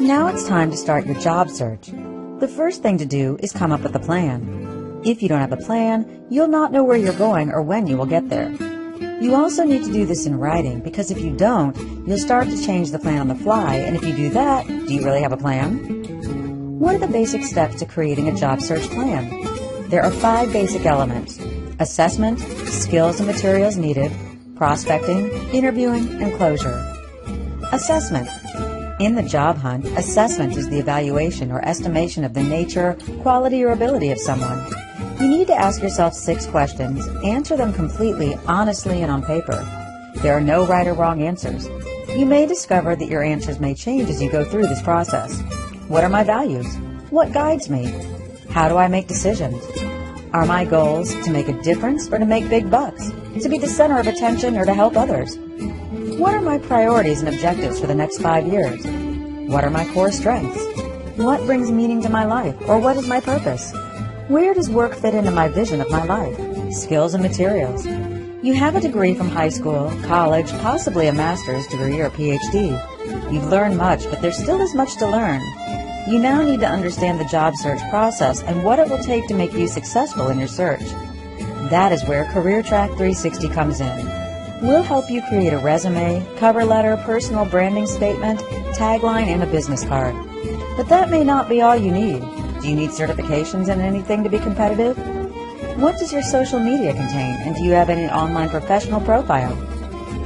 Now it's time to start your job search. The first thing to do is come up with a plan. If you don't have a plan, you'll not know where you're going or when you will get there. You also need to do this in writing, because if you don't, you'll start to change the plan on the fly, and if you do that, do you really have a plan? What are the basic steps to creating a job search plan? There are 5 basic elements: assessment, skills and materials needed, prospecting, interviewing, and closure. Assessment. In the job hunt, assessment is the evaluation or estimation of the nature, quality, or ability of someone. You need to ask yourself 6 questions. Answer them completely, honestly, and on paper. There are no right or wrong answers. You may discover that your answers may change as you go through this process. What are my values? What guides me? How do I make decisions? Are my goals to make a difference or to make big bucks? To be the center of attention or to help others? What are my priorities and objectives for the next 5 years? What are my core strengths? What brings meaning to my life, or what is my purpose? Where does work fit into my vision of my life? Skills and materials. You have a degree from high school, college, possibly a master's degree or PhD. You've learned much, but there still is much to learn. You now need to understand the job search process and what it will take to make you successful in your search. That is where Career Track 360 comes in. We'll help you create a resume, cover letter, personal branding statement, tagline, and a business card. But that may not be all you need. Do you need certifications in anything to be competitive? What does your social media contain, and do you have any online professional profile?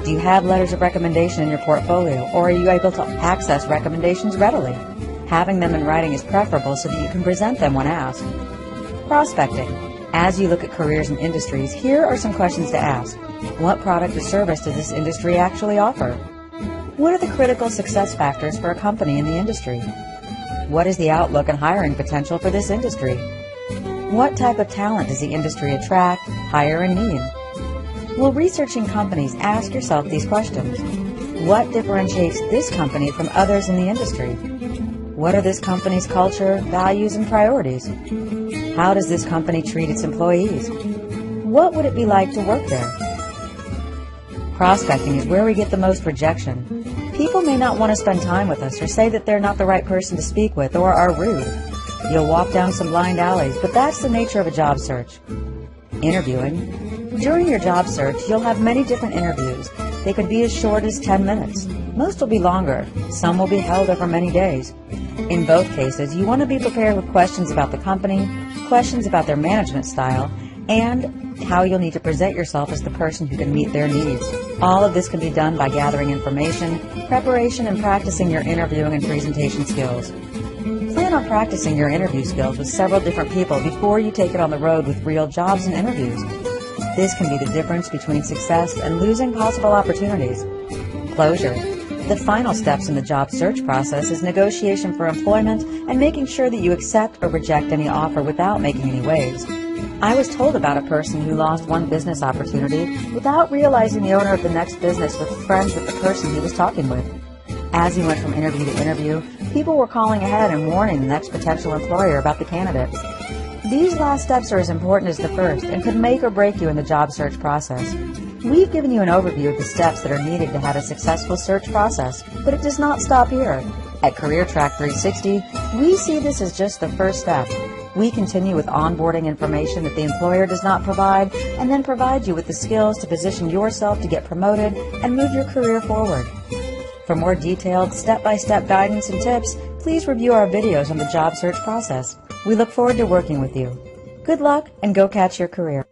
Do you have letters of recommendation in your portfolio, or are you able to access recommendations readily? Having them in writing is preferable so that you can present them when asked. Prospecting. As you look at careers and industries, here are some questions to ask. What product or service does this industry actually offer? What are the critical success factors for a company in the industry? What is the outlook and hiring potential for this industry? What type of talent does the industry attract, hire, and need? While researching companies, ask yourself these questions. What differentiates this company from others in the industry? What are this company's culture, values, and priorities? How does this company treat its employees? What would it be like to work there? Prospecting is where we get the most rejection. People may not want to spend time with us or say that they're not the right person to speak with or are rude. You'll walk down some blind alleys, but that's the nature of a job search. Interviewing. During your job search, you'll have many different interviews. They could be as short as 10 minutes. Most will be longer. Some will be held over many days. In both cases, you want to be prepared with questions about the company, questions about their management style, and how you'll need to present yourself as the person who can meet their needs. All of this can be done by gathering information, preparation, and practicing your interviewing and presentation skills. Plan on practicing your interview skills with several different people before you take it on the road with real jobs and interviews. This can be the difference between success and losing possible opportunities. Closure. The final steps in the job search process is negotiation for employment and making sure that you accept or reject any offer without making any waves. I was told about a person who lost one business opportunity without realizing the owner of the next business was friends with the person he was talking with. As he went from interview to interview, people were calling ahead and warning the next potential employer about the candidate. These last steps are as important as the first and could make or break you in the job search process. We've given you an overview of the steps that are needed to have a successful search process, but it does not stop here. At Career Track 360, we see this as just the first step. We continue with onboarding information that the employer does not provide, and then provide you with the skills to position yourself to get promoted and move your career forward. For more detailed, step-by-step guidance and tips, please review our videos on the job search process. We look forward to working with you. Good luck, and go catch your career.